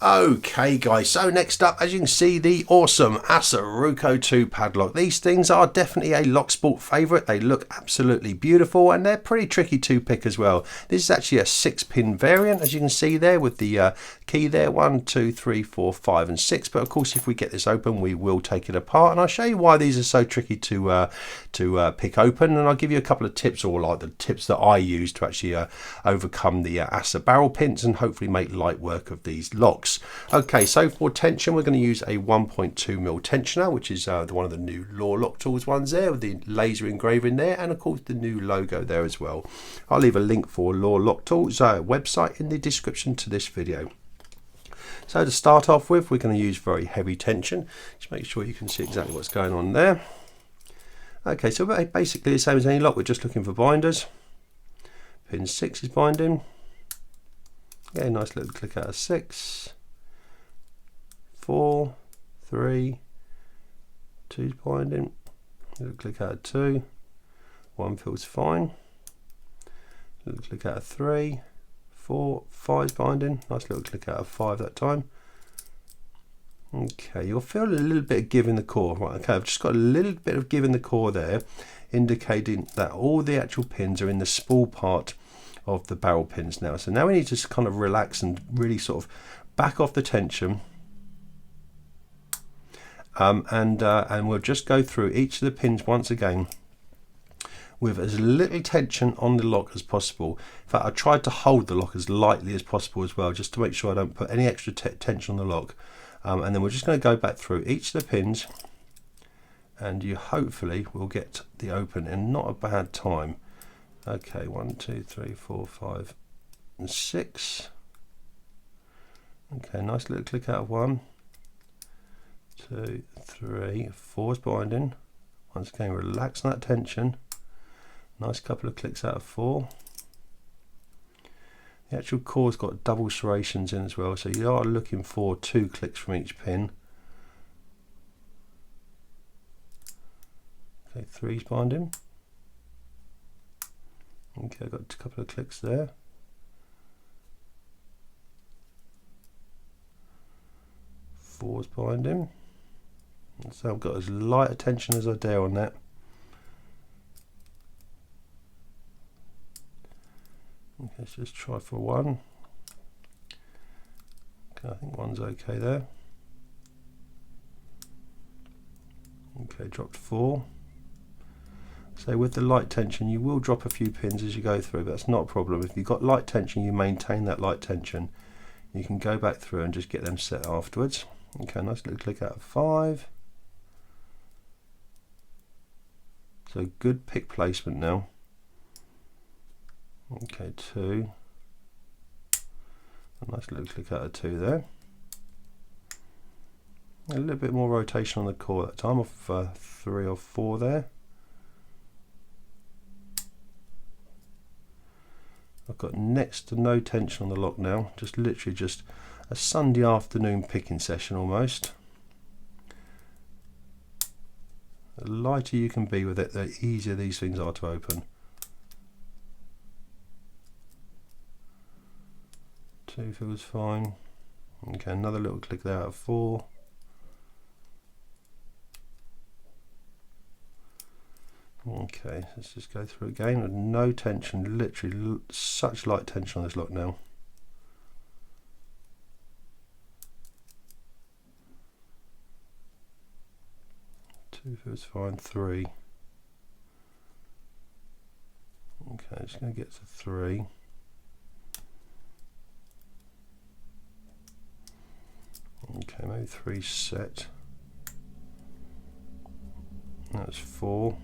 Okay guys, so next up, as you can see, the awesome ASSA Ruco 2 padlock. These things are definitely a lock sport favourite. They look absolutely beautiful and they're pretty tricky to pick as well. This is actually a 6-pin variant, as you can see there, with the key there, 1, 2, 3, 4, 5 and 6. But of course, if we get this open, we will take it apart, and I'll show you why these are so tricky to pick open, and I'll give you a couple of tips, or like the tips that I use to actually overcome the ASSA barrel pins and hopefully make light work of these locks. Okay, so for tension, we're going to use a 1.2mm tensioner, which is one of the new Law Lock Tools ones there, with the laser engraving there, and of course the new logo there as well. I'll leave a link for Law Lock Tools website in the description to this video. So to start off with, we're going to use very heavy tension. Just make sure you can see exactly what's going on there. Okay, so basically the same as any lock, we're just looking for binders. Pin 6 is binding. Yeah, nice little click out of 6. 4, 3, 2's binding. Little click out of 2. 1 feels fine. Little click out of 3. 4, 5's binding. Nice little click out of 5 that time. Okay, you'll feel a little bit of give in the core. Right, okay, I've just got a little bit of give in the core there, indicating that all the actual pins are in the spool part of the barrel pins now. So now we need to kind of relax and really sort of back off the tension, and we'll just go through each of the pins once again with as little tension on the lock as possible. In fact, I tried to hold the lock as lightly as possible as well, just to make sure I don't put any extra tension on the lock. And then we're just going to go back through each of the pins, and you hopefully will get the open in not a bad time. Okay, 1, 2, 3, 4, 5 and 6. Okay, nice little click out of 1, 2, 3, 4's binding. Once again, relax that tension. Nice couple of clicks out of 4. The actual core's got double serrations in as well, so you are looking for 2 clicks from each pin. Okay, 3's binding. Okay, I've got a couple of clicks there. 4's binding. So I've got as light a tension as I dare on that. Okay, let's just try for 1. Okay, I think 1's okay there. Okay, dropped 4. So with the light tension, you will drop a few pins as you go through, but that's not a problem. If you've got light tension, you maintain that light tension. You can go back through and just get them set afterwards. Okay, nice little click out of 5. So good pick placement now. Okay, 2. A nice little click out of 2 there. A little bit more rotation on the core that time, of 3 or 4 there. I've got next to no tension on the lock now, just literally just a Sunday afternoon picking session almost. The lighter you can be with it, the easier these things are to open. 2 feels fine. Okay, another little click there out of 4. Okay, let's just go through again with no tension, literally such light tension on this lock now. Two feels fine, 3. Okay, just going to get to 3. Okay, maybe 3 set. That's 4.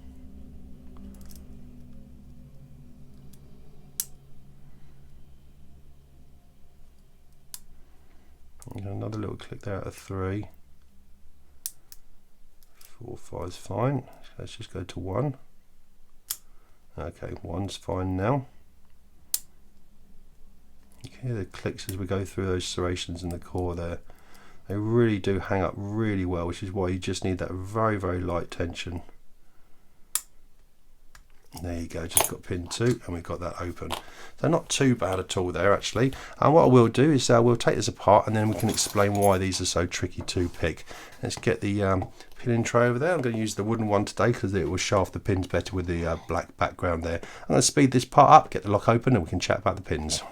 Okay, another little click there out of 3. 4, 5's fine. Let's just go to 1. Okay, 1's fine now. Okay, the clicks as we go through those serrations in the core there. They really do hang up really well, which is why you just need that very, very light tension. There you go, just got pin 2 and we've got that open. So not too bad at all there actually. And what I will do is we'll take this apart and then we can explain why these are so tricky to pick. Let's get the pinning tray over there. I'm going to use the wooden one today because it will shaft the pins better with the black background there. I'm going to speed this part up, get the lock open, and we can chat about the pins.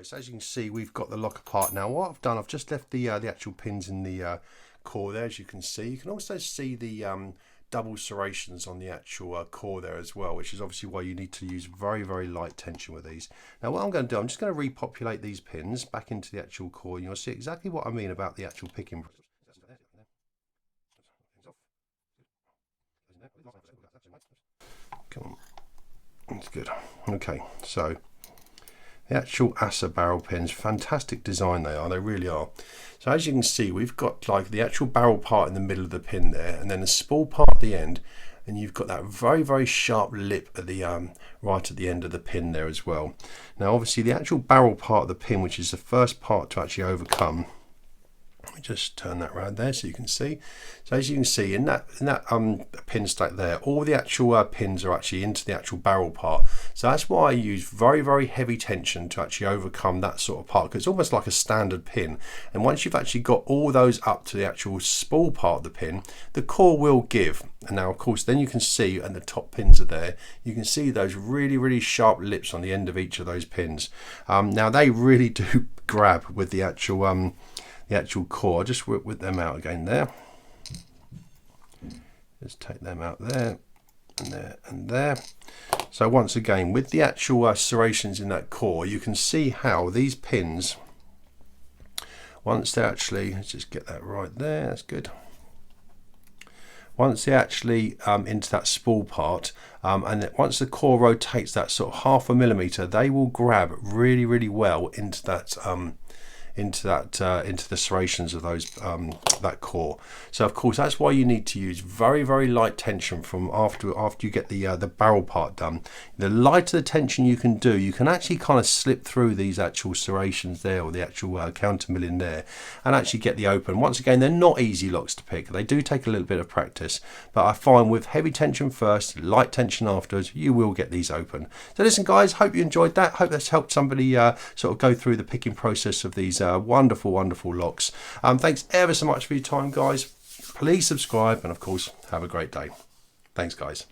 So as you can see, we've got the lock apart now. What I've done, I've just left the actual pins in the core there, as you can see. You can also see the double serrations on the actual core there as well, which is obviously why you need to use very, very light tension with these. Now what I'm going to do, I'm just going to repopulate these pins back into the actual core, and you'll see exactly what I mean about the actual picking. Come on, that's good. Okay, so the actual Assa barrel pins, fantastic design they are, they really are. So as you can see, we've got like the actual barrel part in the middle of the pin there, and then a spool part at the end, and you've got that very, very sharp lip at the right at the end of the pin there as well. Now obviously the actual barrel part of the pin, which is the first part to actually overcome, let me just turn that around there so you can see. So as you can see in that pin stack there, all the actual pins are actually into the actual barrel part. So that's why I use very, very heavy tension to actually overcome that sort of part, because it's almost like a standard pin. And once you've actually got all those up to the actual spool part of the pin, the core will give. And now of course then you can see, and the top pins are there, you can see those really, really sharp lips on the end of each of those pins. Now they really do grab with the actual core. I'll just whip them out again there. Just take them out there and there and there. So once again, with the actual serrations in that core, you can see how these pins, once they actually, let's just get that right there, that's good. Once they're actually into that spool part, and once the core rotates that sort of 0.5 millimeter, they will grab really, really well into that into the serrations of those that core. So of course that's why you need to use very, very light tension from after you get the barrel part done. The lighter the tension you can do, you can actually kind of slip through these actual serrations there, or the actual counter milling there, and actually get the open. Once again, they're not easy locks to pick. They do take a little bit of practice, but I find with heavy tension first, light tension afterwards, you will get these open. So listen guys, hope you enjoyed that. Hope that's helped somebody sort of go through the picking process of these wonderful, wonderful locks. Thanks ever so much for your time guys. Please subscribe, and of course have a great day. Thanks guys.